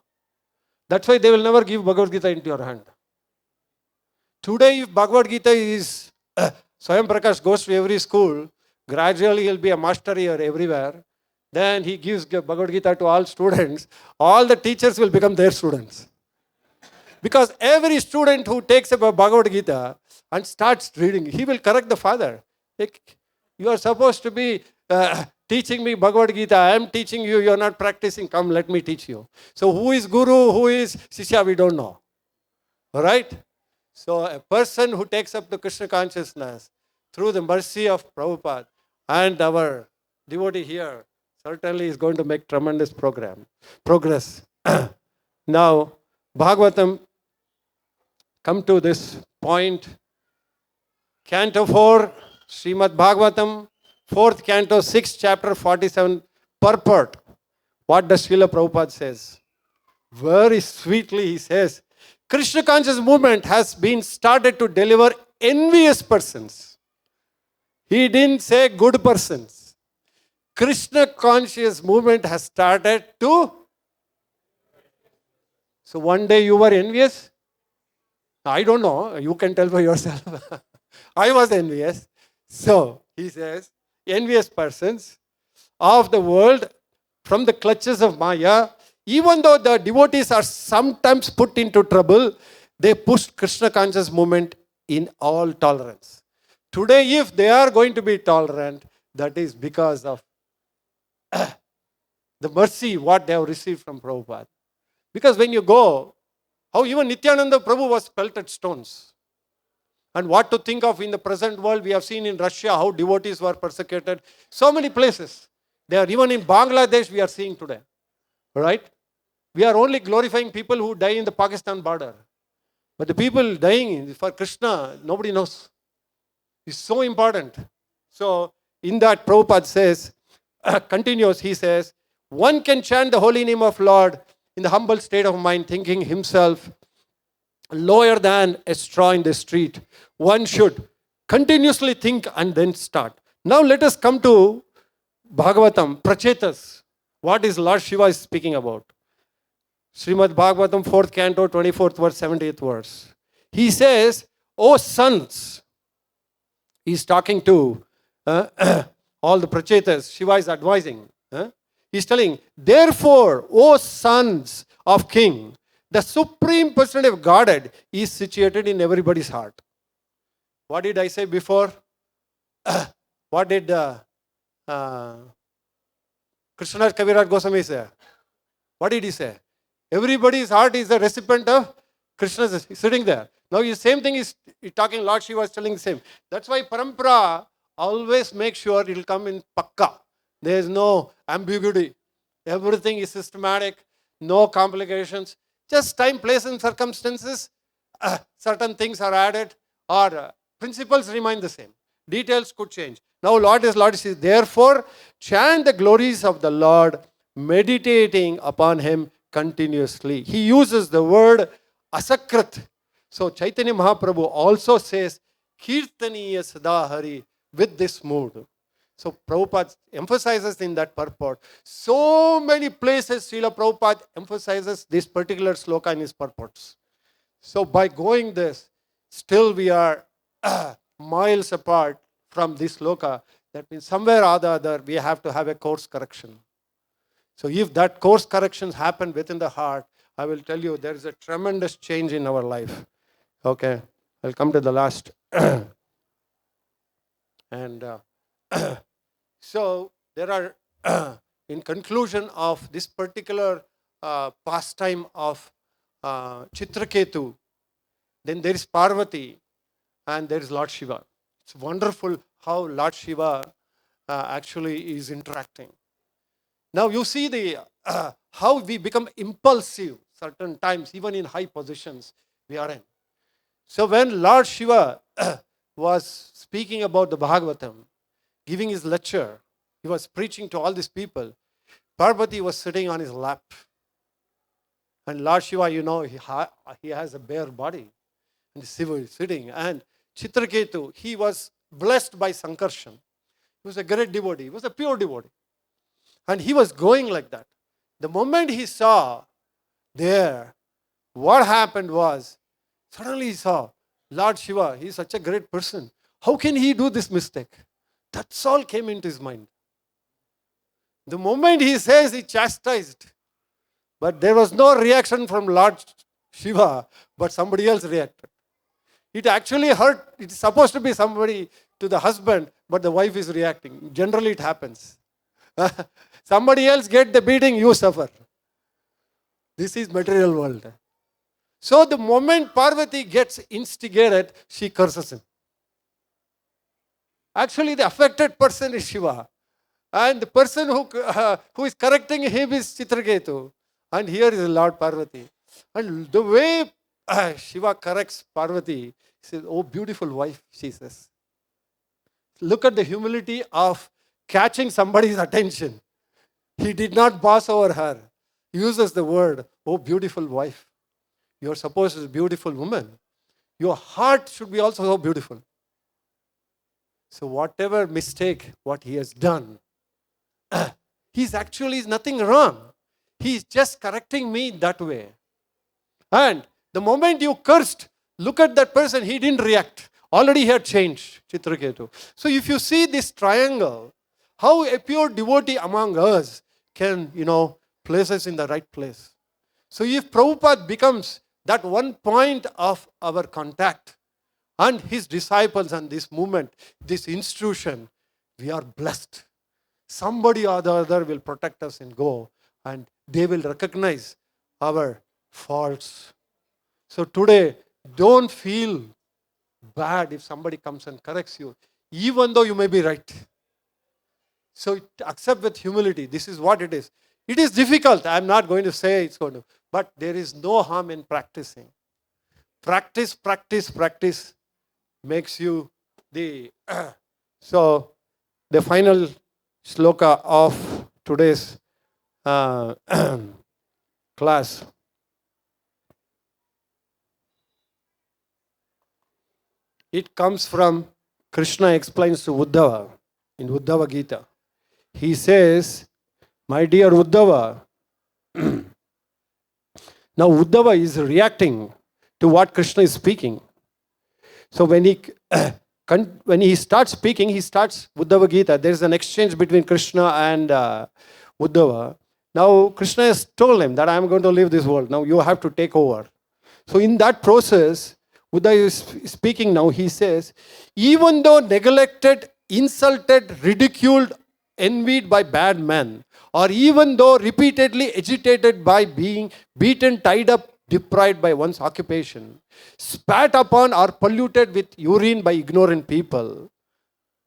That's why they will never give Bhagavad Gita into your hand. Today, if Bhagavad Gita is, Swayam Prakash goes to every school, gradually he'll be a master here everywhere. Then he gives Bhagavad Gita to all students. All the teachers will become their students. Because every student who takes up a Bhagavad Gita and starts reading, he will correct the father. Like, you are supposed to be teaching me Bhagavad Gita. I am teaching you. You are not practicing. Come, let me teach you. So who is Guru? Who is Shishya? We don't know. All right? So a person who takes up the Krishna consciousness through the mercy of Prabhupada and our devotee here certainly is going to make tremendous progress. Now, Bhagavatam, come to this point. Canto 4, Srimad Bhagavatam, 4th Canto, 6th chapter, 47, purport. What does Srila Prabhupada says? Very sweetly he says, Krishna conscious movement has been started to deliver envious persons. He didn't say good persons. Krishna conscious movement has started to. So one day you were envious? I don't know. You can tell for yourself. I was envious. So he says, envious persons of the world from the clutches of Maya, even though the devotees are sometimes put into trouble, they push Krishna conscious movement in all tolerance. Today, if they are going to be tolerant, that is because of the mercy what they have received from Prabhupada. Because when you go, how even Nityananda Prabhu was pelted stones. And what to think of in the present world, we have seen in Russia how devotees were persecuted. So many places. They are even in Bangladesh we are seeing today. Right? We are only glorifying people who die in the Pakistan border. But the people dying for Krishna, nobody knows. It's so important. So in that Prabhupada says, continues, he says, one can chant the holy name of Lord in the humble state of mind, thinking himself lower than a straw in the street. One should continuously think and then start. Now let us come to Bhagavatam, Prachetas. What is Lord Shiva is speaking about? Srimad Bhagavatam, 4th Canto, 24th verse, 70th verse. He says, O sons, he's talking to all the Prachetas. Shiva is advising. He's telling, therefore, O sons of king, the supreme personality of Godhead is situated in everybody's heart. What did I say before? What did Krishnadas Kaviraj Goswami say? What did he say? Everybody's heart is the recipient of Krishna's sitting there. Now, the same thing is talking, Lord Shiva is telling the same. That's why Parampara always make sure it will come in Pakka. There is no ambiguity. Everything is systematic, no complications. Just time, place, and circumstances, certain things are added, or principles remain the same. Details could change. Now, Lord is therefore, chant the glories of the Lord, meditating upon Him continuously. He uses the word asakrit. So, Chaitanya Mahaprabhu also says, Kirtaniya Sada Hari, with this mood. So, Prabhupada emphasizes in that purport. So many places Srila Prabhupada emphasizes this particular sloka in his purports. So, by going this, still we are miles apart from this sloka. That means somewhere or the other we have to have a course correction. So, if that course corrections happen within the heart, I will tell you there is a tremendous change in our life. Okay, I'll come to the last. And so there are, in conclusion of this particular pastime of Chitraketu, then there is Parvati and there is Lord Shiva. It's wonderful how Lord Shiva actually is interacting. Now you see the how we become impulsive certain times, even in high positions we are in. So when Lord Shiva was speaking about the Bhagavatam, giving his lecture, he was preaching to all these people, Parvati was sitting on his lap. And Lord Shiva, you know, he has a bare body. And Shiva is sitting. And Chitraketu, he was blessed by Sankarshan. He was a great devotee. He was a pure devotee. And he was going like that. The moment he saw there, what happened was, suddenly he saw Lord Shiva, he is such a great person. How can he do this mistake? That's all came into his mind. The moment he says, he chastised. But there was no reaction from Lord Shiva, but somebody else reacted. It actually hurt. It's supposed to be somebody to the husband, but the wife is reacting. Generally it happens. Somebody else get the beating, you suffer. This is material world. So the moment Parvati gets instigated, she curses him. Actually, the affected person is Shiva. And the person who is correcting him is Chitraketu. And here is Lord Parvati. And the way Shiva corrects Parvati, he says, oh, beautiful wife, she says. Look at the humility of catching somebody's attention. He did not boss over her. He uses the word, oh, beautiful wife. You are supposed to be a beautiful woman. Your heart should be also so beautiful. So whatever mistake, what he has done, he's actually nothing wrong. He's just correcting me that way. And the moment you cursed, look at that person, he didn't react. Already he had changed, Chitraketu. So if you see this triangle, how a pure devotee among us can, place us in the right place. So if Prabhupada becomes that one point of our contact, and his disciples and this movement, this institution, we are blessed. Somebody or the other will protect us and go, and they will recognize our faults. So today, don't feel bad if somebody comes and corrects you, even though you may be right. So accept with humility. This is what it is. It is difficult. I'm not going to say it's going to, but there is no harm in practicing. Practice, practice, practice makes you the... So the final shloka of today's class. It comes from Krishna explains to Uddhava in Uddhava Gita. He says, my dear Uddhava, now Uddhava is reacting to what Krishna is speaking. So when he starts speaking, he starts Uddhava Gita. There is an exchange between Krishna and Uddhava. Now Krishna has told him that I am going to leave this world. Now you have to take over. So in that process, Uddhava is speaking now. He says, even though neglected, insulted, ridiculed, envied by bad men, or even though repeatedly agitated by being beaten, tied up, deprived by one's occupation, spat upon or polluted with urine by ignorant people.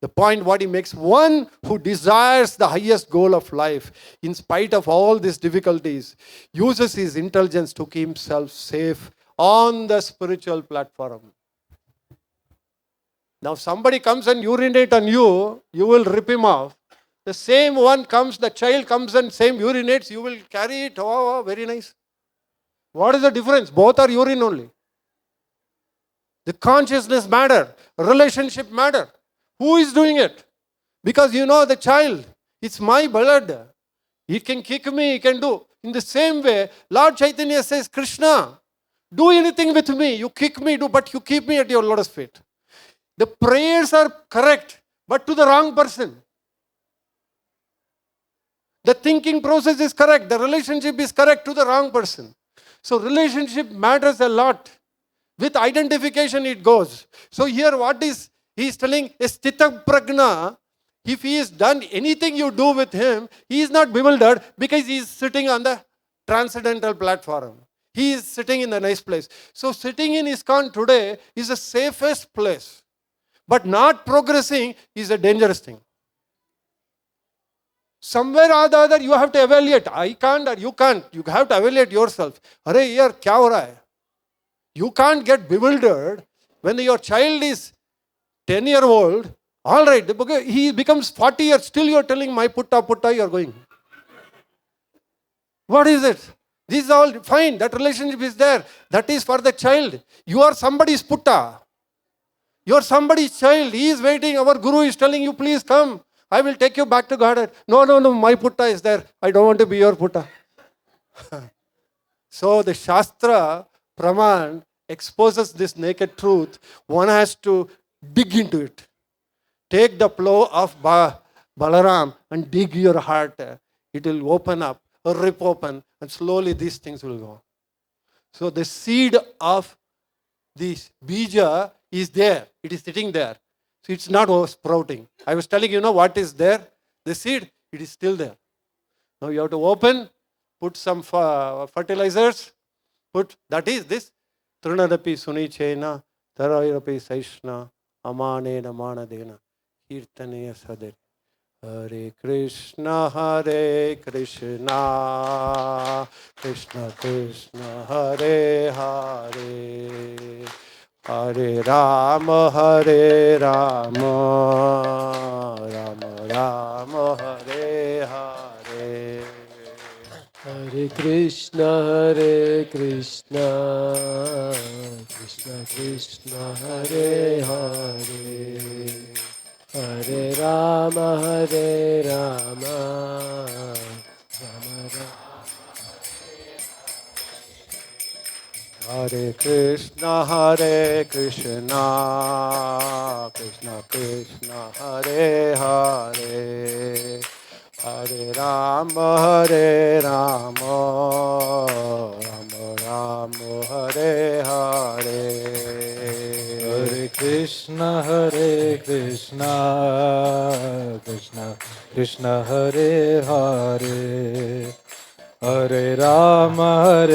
The point what he makes, one who desires the highest goal of life, in spite of all these difficulties, uses his intelligence to keep himself safe on the spiritual platform. Now somebody comes and urinate on you, you will rip him off. The same one comes, the child comes and same urinates, you will carry it. Oh, very nice. What is the difference? Both are urine only. The consciousness matter. Relationship matter. Who is doing it? Because the child, it's my blood. He can kick me, he can do. In the same way, Lord Chaitanya says, Krishna, do anything with me. You kick me, but you keep me at your lotus feet. The prayers are correct, but to the wrong person. The thinking process is correct. The relationship is correct to the wrong person. So relationship matters a lot. With identification it goes. So here what is, he is telling, a stita prajna, if he has done anything you do with him, he is not bewildered because he is sitting on the transcendental platform. He is sitting in a nice place. So sitting in ISKCON today is the safest place. But not progressing is a dangerous thing. Somewhere or the other you have to evaluate. I can't or you can't. You have to evaluate yourself. Arey, yaar, kya ho raha hai? You can't get bewildered when your child is 10-year-old. All right, he becomes 40 years. Still you are telling my putta, you are going. What is it? This is all fine. That relationship is there. That is for the child. You are somebody's putta. You're somebody's child. He is waiting. Our Guru is telling you, please come. I will take you back to Godhead. No, no, no, my Putta is there. I don't want to be your Putta. So the Shastra, Praman, exposes this naked truth. One has to dig into it. Take the plow of Balaram and dig your heart. It will open up, rip open, and slowly these things will go. So the seed of this bija is there. It is sitting there. So it's not sprouting. I was telling you, what is there? The seed, it is still there. Now you have to open, put some fertilizers, that is this. Trunadapi sunichena, tarairapi saishna, amanena manadena, kirtaneya sadari. Hare Krishna, Krishna Krishna, Hare Hare, Hare Rama, Rama Rama, Hare Hare. Hare Krishna, Krishna Krishna, Hare Hare, Hare Rama, Rama Rama. Hare Krishna, Krishna Krishna, Hare Hare, Hare Rama, Rama Rama, Hare Hare. Hare Krishna, Krishna Krishna, Hare Hare, Hare Rama,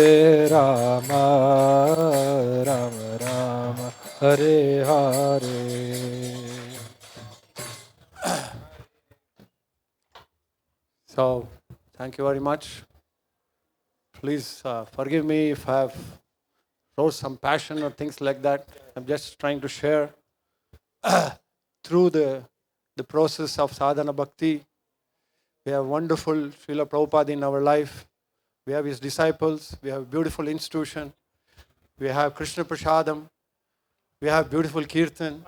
Rama Rama, Hare Hare. So, thank you very much. Please forgive me if I have wrote some passion or things like that. I'm just trying to share through the process of sadhana bhakti. We have wonderful Srila Prabhupada in our life. We have his disciples. We have a beautiful institution. We have Krishna Prasadam. We have beautiful Kirtan.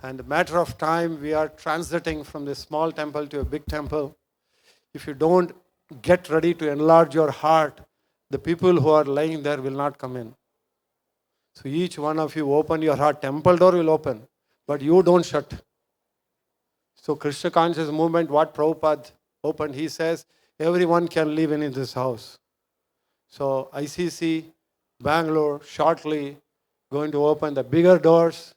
And a matter of time, we are transiting from this small temple to a big temple. If you don't get ready to enlarge your heart, the people who are lying there will not come in. So each one of you open your heart. Temple door will open, but you don't shut. So Krishna conscious movement, what Prabhupada opened, he says, everyone can live in this house. So ICC, Bangalore, shortly going to open the bigger doors.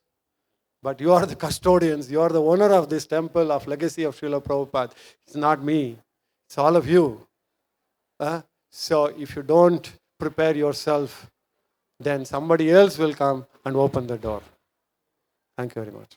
But you are the custodians. You are the owner of this temple of legacy of Srila Prabhupada. It's not me. It's all of you. So if you don't prepare yourself, then somebody else will come and open the door. Thank you very much.